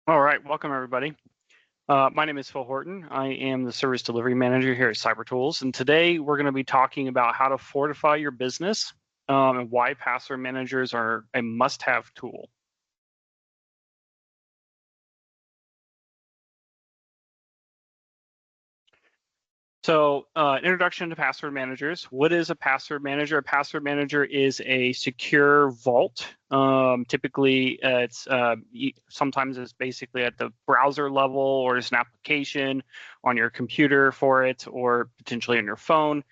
All right, welcome everybody. My name is Phil Horton. I am the Service Delivery Manager here at CyberTools, and today we're going to be talking about how to fortify your business and why password managers are a must-have tool. So, introduction to password managers. What is a password manager? A password manager is a secure vault. Typically, sometimes it's basically at the browser level, or it's an application on your computer for it, or potentially on your phone.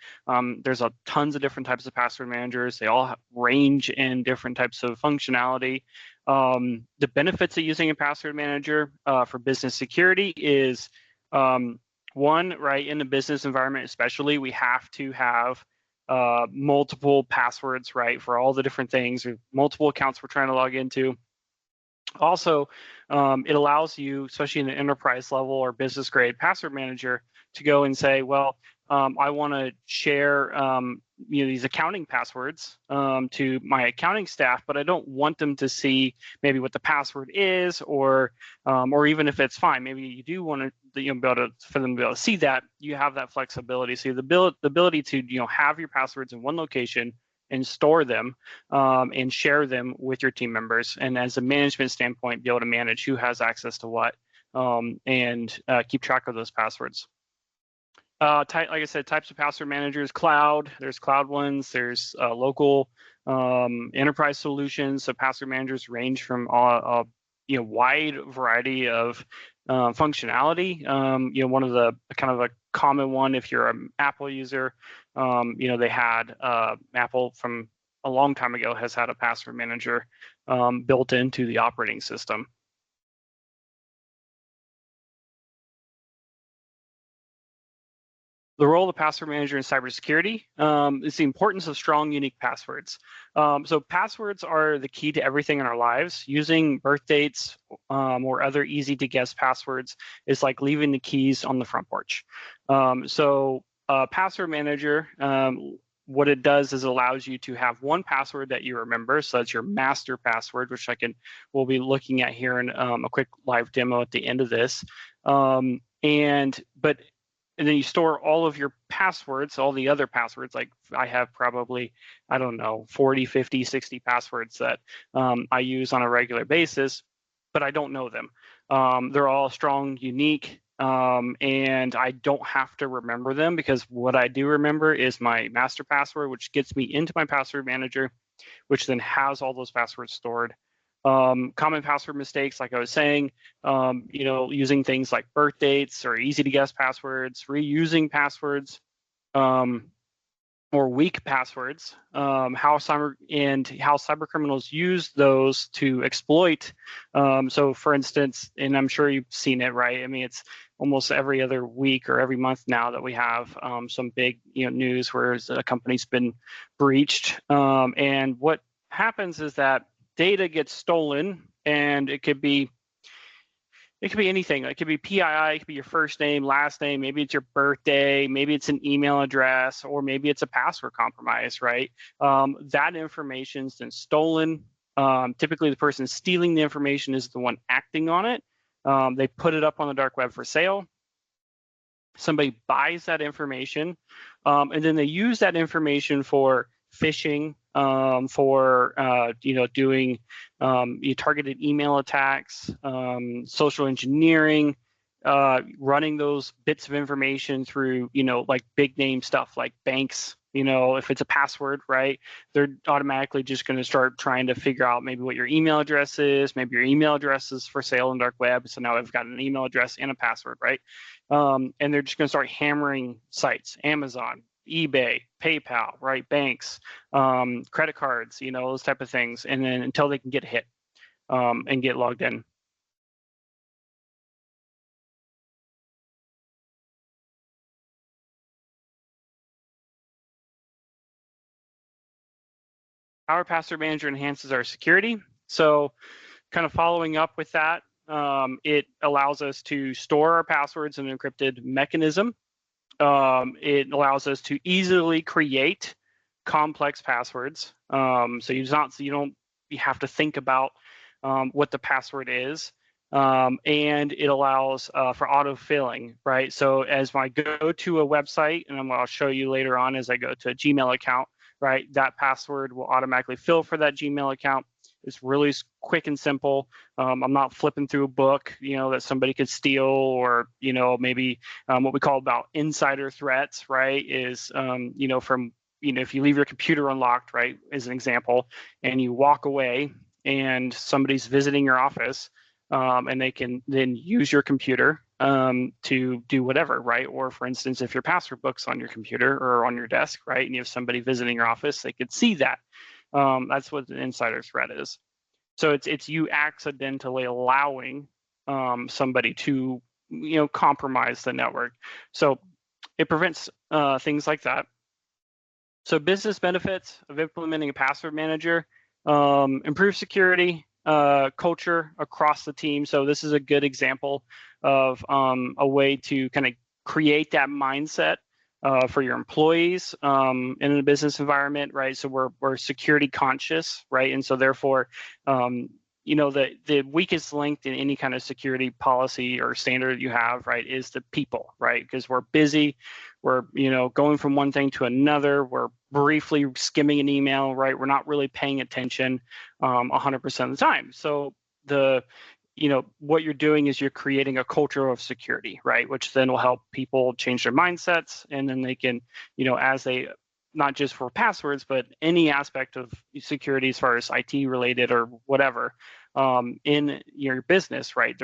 There's tons of different types of password managers. They all range in different types of functionality. The benefits of using a password manager for business security is one, right, in the business environment especially, we have to have multiple passwords, right, for all the different things, or multiple accounts we're trying to log into. Also, it allows you, especially in the enterprise level or business grade password manager, to go and say, well, I want to share these accounting passwords to my accounting staff, but I don't want them to see maybe what the password is, or even if it's fine, maybe you do want to be able to, for them to be able to see that. You have that flexibility, so the ability to have your passwords in one location and store them and share them with your team members, and as a management standpoint, be able to manage who has access to what and keep track of those passwords. Like I said, types of password managers: cloud. There's cloud ones. There's local enterprise solutions. So password managers range from a wide variety of functionality. One of the kind of a common one, if you're an Apple user, they had Apple from a long time ago has had a password manager built into the operating system. The role of the password manager in cybersecurity is the importance of strong, unique passwords. So passwords are the key to everything in our lives. Using birth dates or other easy to guess passwords is like leaving the keys on the front porch. So password manager, what it does is allows you to have one password that you remember. So that's your master password, which we'll be looking at here in a quick live demo at the end of this. And then you store all of your passwords, all the other passwords. Like I have probably, I don't know, 40, 50, 60 passwords that I use on a regular basis, but I don't know them. They're all strong, unique, and I don't have to remember them, because what I do remember is my master password, which gets me into my password manager, which then has all those passwords stored. Common password mistakes, like I was saying, using things like birth dates or easy to guess passwords, reusing passwords, or weak passwords, how cyber criminals use those to exploit. So for instance, and I'm sure you've seen it, right? I mean, it's almost every other week or every month now that we have some big news where a company's been breached. And what happens is that data gets stolen, and it could be anything. It could be PII, it could be your first name, last name, maybe it's your birthday, maybe it's an email address, or maybe it's a password compromise, right? That information's then stolen. Typically, the person stealing the information is the one acting on it. They put it up on the dark web for sale. Somebody buys that information, and then they use that information for phishing, for doing targeted email attacks, social engineering, running those bits of information through like big name stuff like banks. If it's a password, right, they're automatically just going to start trying to figure out maybe what your email address is. Maybe your email address is for sale on dark web, so now I've got an email address and a password, right? And they're just going to start hammering sites: Amazon, eBay, PayPal, right? Banks, credit cards, those type of things, and then until they can get hit and get logged in. Our password manager enhances our security. So kind of following up with that, it allows us to store our passwords in an encrypted mechanism. It allows us to easily create complex passwords. So you don't have to think about what the password is. and it allows for auto-filling, right? So as I go to a website, and I'll show you later on as I go to a Gmail account, right, that password will automatically fill for that Gmail account. It's really quick and simple. I'm not flipping through a book, that somebody could steal, or, maybe what we call about insider threats, right, is, from, if you leave your computer unlocked, right, as an example, and you walk away and somebody's visiting your office, and they can then use your computer to do whatever, right? Or for instance, if your password book's on your computer or on your desk, right, and you have somebody visiting your office, they could see that. That's what an insider threat is. So it's you accidentally allowing somebody to compromise the network. So it prevents things like that. So business benefits of implementing a password manager: improve security, culture across the team. So this is a good example of a way to kind of create that mindset for your employees in a business environment, right? So we're security conscious, right? And so therefore, the weakest link in any kind of security policy or standard you have, right, is the people, right? Because we're busy, we're going from one thing to another, we're briefly skimming an email, right? We're not really paying attention 100% of the time. So what you're doing is you're creating a culture of security, right? Which then will help people change their mindsets, and then they can, as they, not just for passwords, but any aspect of security as far as IT related or whatever in your business, right?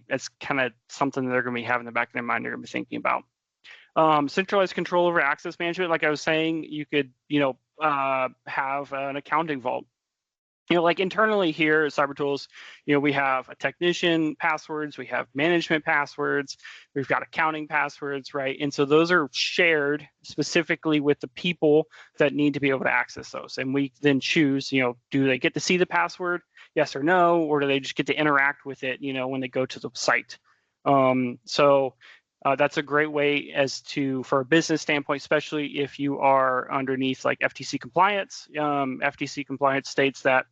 That's kind of something they're going to be having in the back of their mind, they're going to be thinking about. Centralized control over access management. Like I was saying, you could, have an accounting vault. Like internally here at CyberTools, we have a technician passwords, we have management passwords, we've got accounting passwords, right? And so those are shared specifically with the people that need to be able to access those. And we then choose, do they get to see the password, yes or no, or do they just get to interact with it, when they go to the site? That's a great way for a business standpoint, especially if you are underneath like FTC compliance. FTC compliance states that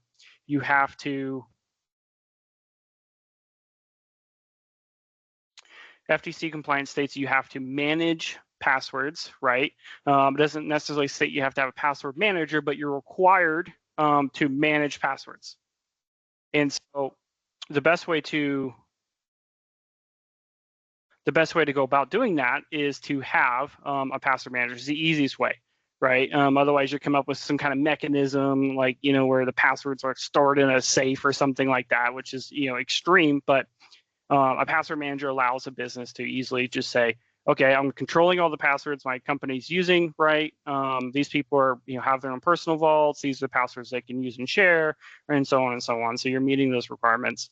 you have to, FTC compliance states you have to manage passwords, right? It doesn't necessarily state you have to have a password manager, but you're required to manage passwords. And so the best way to go about doing that is to have a password manager. It's the easiest way, right? Otherwise, you come up with some kind of mechanism, like where the passwords are stored in a safe or something like that, which is extreme. But a password manager allows a business to easily just say, okay, I'm controlling all the passwords my company's using, right? These people are have their own personal vaults. These are the passwords they can use and share, and so on and so on. So you're meeting those requirements.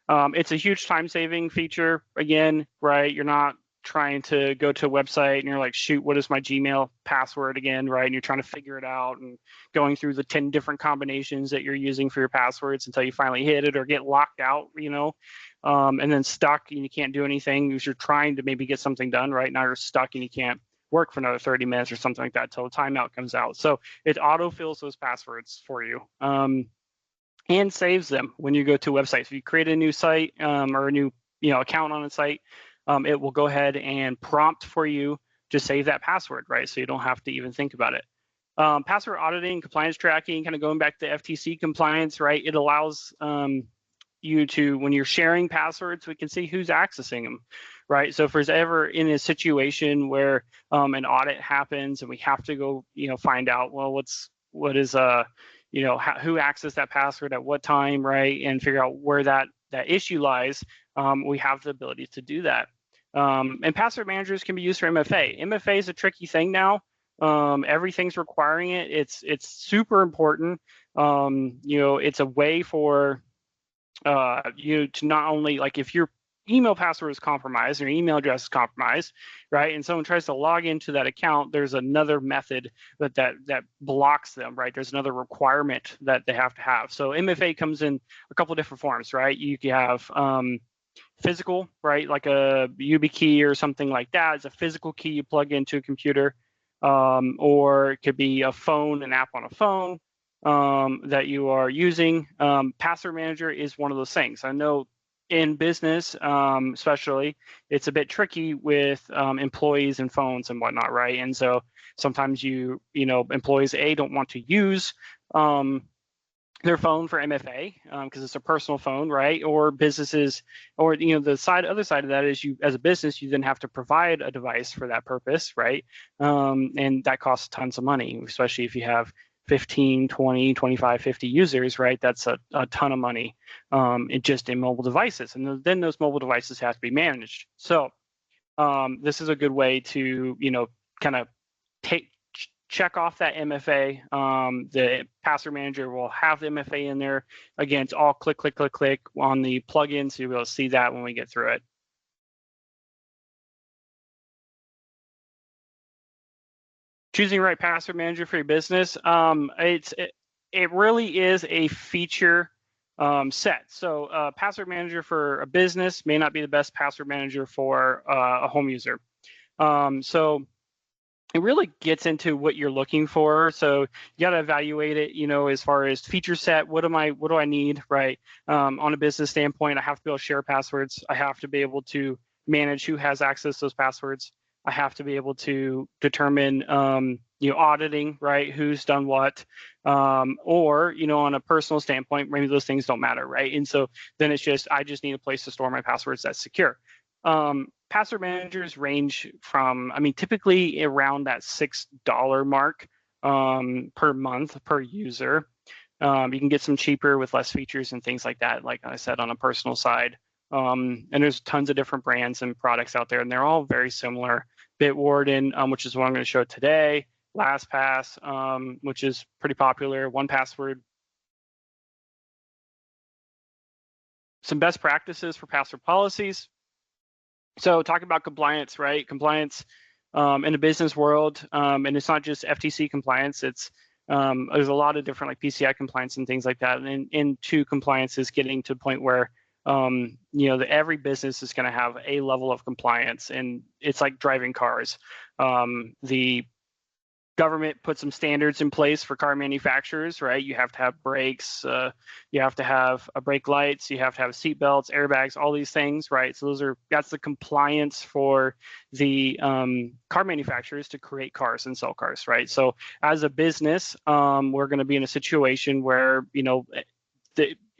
It's a huge time-saving feature. Again, right? You're not trying to go to a website and you're like, shoot, what is my Gmail password again, right? And you're trying to figure it out and going through the 10 different combinations that you're using for your passwords until you finally hit it or get locked out, and then stuck and you can't do anything because you're trying to maybe get something done, right? Now you're stuck and you can't work for another 30 minutes or something like that until the timeout comes out. So it auto-fills those passwords for you. And saves them when you go to a website. So if you create a new site or a new account on a site, it will go ahead and prompt for you to save that password, right? So you don't have to even think about it. Password auditing, compliance tracking, kind of going back to FTC compliance, right? It allows you to, when you're sharing passwords, we can see who's accessing them, right? So if there's ever in a situation where an audit happens and we have to go, find out, well, who accessed that password at what time, right? And figure out where that issue lies, we have the ability to do that. And password managers can be used for MFA. MFA is a tricky thing now. Everything's requiring it. It's super important. It's a way for you to not only, like, if your email password is compromised or your email address is compromised, right, and someone tries to log into that account, there's another method that blocks them, right? There's another requirement that they have to have. So MFA comes in a couple of different forms, right? You can have physical, right, like a YubiKey or something like that. It's a physical key you plug into a computer, or it could be a phone, an app on a phone that you are using. Password manager is one of those things. I know in business, especially, it's a bit tricky with employees and phones and whatnot, right? And so sometimes employees don't want to use their phone for MFA because it's a personal phone, right? Or businesses, or the other side of that is you, as a business, you then have to provide a device for that purpose, right? And that costs tons of money, especially if you have 15, 20, 25, 50 users, right? That's a ton of money just in mobile devices. And then those mobile devices have to be managed. So this is a good way to, kind of check off that MFA. The password manager will have the MFA in there. Again, it's all click, click, click, click on the plugin, so you'll be able to see that when we get through it. Choosing the right password manager for your business, it really is a feature set. So password manager for a business may not be the best password manager for a home user. So it really gets into what you're looking for. So you got to evaluate it, as far as feature set. What do I need, right? On a business standpoint, I have to be able to share passwords. I have to be able to manage who has access to those passwords. I have to be able to determine, auditing, right? Who's done what, or, on a personal standpoint, maybe those things don't matter, right? And so then I just need a place to store my passwords that's secure. Password managers range from, typically around that $6 mark per month per user. You can get some cheaper with less features and things like that, like I said, on a personal side. And there's tons of different brands and products out there, and they're all very similar. Bitwarden, which is what I'm going to show today. LastPass, which is pretty popular. 1Password. Some best practices for password policies. So talking about compliance, right? Compliance in the business world, and it's not just FTC compliance. It's there's a lot of different like PCI compliance and things like that. And into compliance is getting to the point where every business is going to have a level of compliance, and it's like driving cars. The government put some standards in place for car manufacturers, right? You have to have brakes, you have to have brake lights, you have to have seat belts, airbags, all these things, right? So that's the compliance for the car manufacturers to create cars and sell cars, right? So as a business, we're going to be in a situation where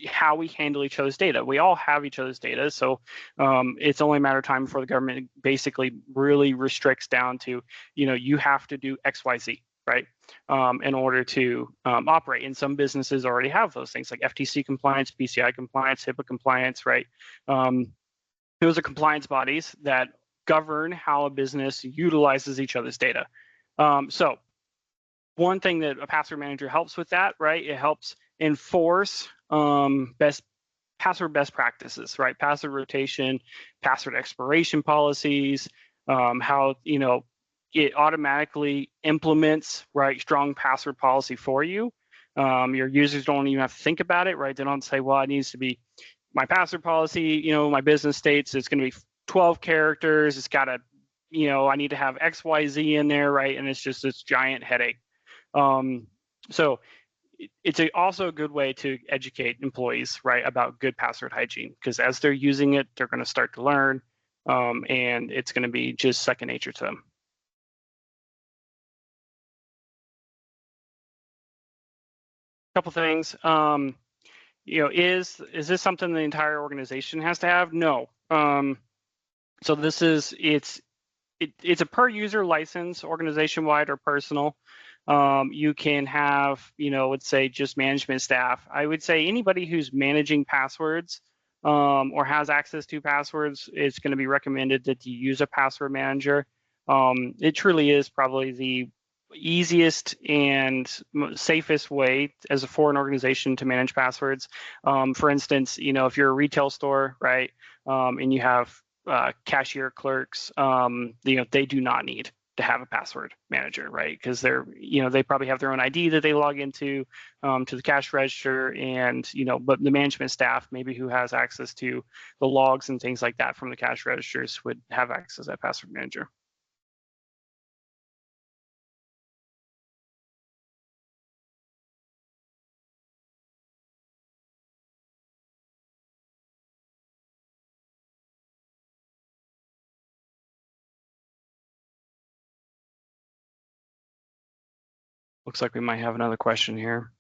how we handle each other's data. We all have each other's data, so it's only a matter of time before the government basically really restricts down to, you have to do X, Y, Z, right, in order to operate. And some businesses already have those things like FTC compliance, PCI compliance, HIPAA compliance, right? Those are compliance bodies that govern how a business utilizes each other's data. So one thing that a password manager helps with that, right? It helps enforce password best practices, right? Password rotation, password expiration policies, how it automatically implements, right, strong password policy for you. Your users don't even have to think about it, right? They don't say, well, it needs to be my password policy, my business states it's going to be 12 characters. It's got to, I need to have X, Y, Z in there, right? And it's just this giant headache. So it's also a good way to educate employees, right, about good password hygiene, because as they're using it, they're going to start to learn, and it's going to be just second nature to them. Couple things. Is this something the entire organization has to have? No. So it's a per user license, organization wide or personal. You can have, let's say just management staff. I would say anybody who's managing passwords or has access to passwords, it's going to be recommended that you use a password manager. It truly is probably the easiest and safest way for an organization to manage passwords. For instance, if you're a retail store, right, and you have cashier clerks, they do not need to have a password manager, right? Because they probably have their own ID that they log into to the cash register, and but the management staff maybe who has access to the logs and things like that from the cash registers would have access to that password manager. Looks like we might have another question here.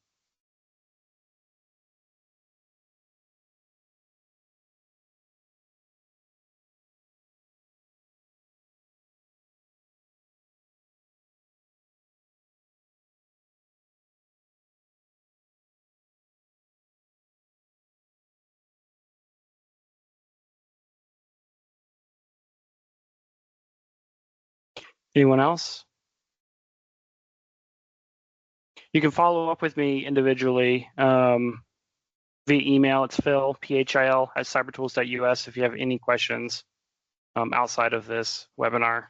Anyone else? You can follow up with me individually via email. It's Phil, PHIL, at cybertools.us if you have any questions outside of this webinar.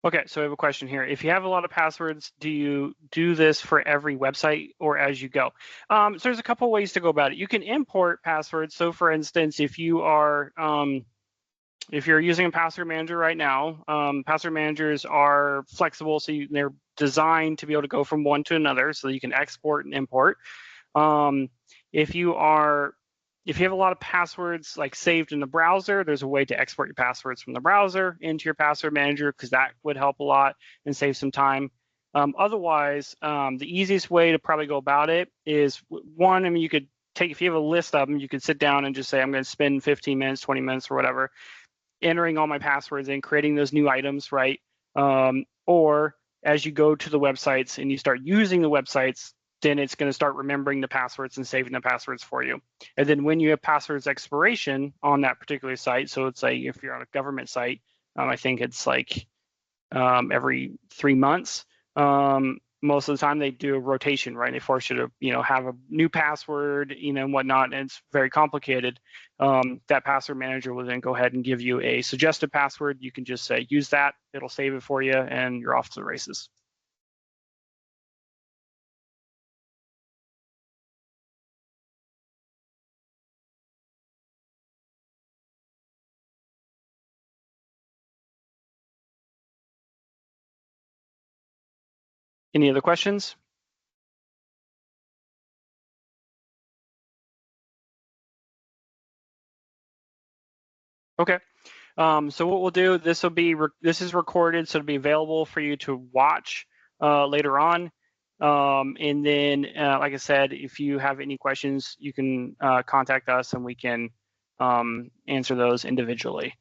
Okay, so I have a question here. If you have a lot of passwords, do you do this for every website or as you go? So there's a couple ways to go about it. You can import passwords. So for instance, if you're using a password manager right now, password managers are flexible, so they're designed to be able to go from one to another, so you can export and import. If you have a lot of passwords like saved in the browser, there's a way to export your passwords from the browser into your password manager, because that would help a lot and save some time. Otherwise, the easiest way to probably go about it is one, I mean, you could take, if you have a list of them, you could sit down and just say, I'm going to spend 15 minutes, 20 minutes or whatever, entering all my passwords and creating those new items, right? Or as you go to the websites and you start using the websites, then it's going to start remembering the passwords and saving the passwords for you. And then when you have passwords expiration on that particular site, so it's like if you're on a government site, I think it's like every 3 months. Most of the time they do a rotation, right? They force you to, have a new password, and whatnot, and it's very complicated. That password manager will then go ahead and give you a suggested password. You can just say, use that, it'll save it for you, and you're off to the races. Any other questions? Okay. So what we'll do, this is recorded, so it'll be available for you to watch later on. And then, like I said, if you have any questions, you can contact us and we can answer those individually.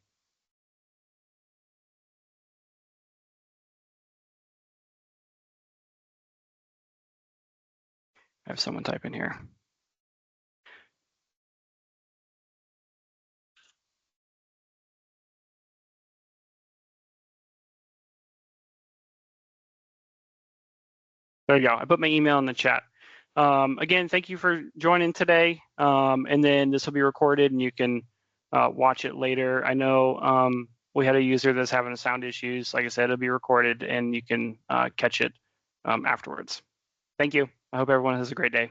I have someone type in here. There you go. I put my email in the chat. Again, thank you for joining today. And then this will be recorded and you can watch it later. I know we had a user that's having sound issues. Like I said, it'll be recorded and you can catch it afterwards. Thank you. I hope everyone has a great day.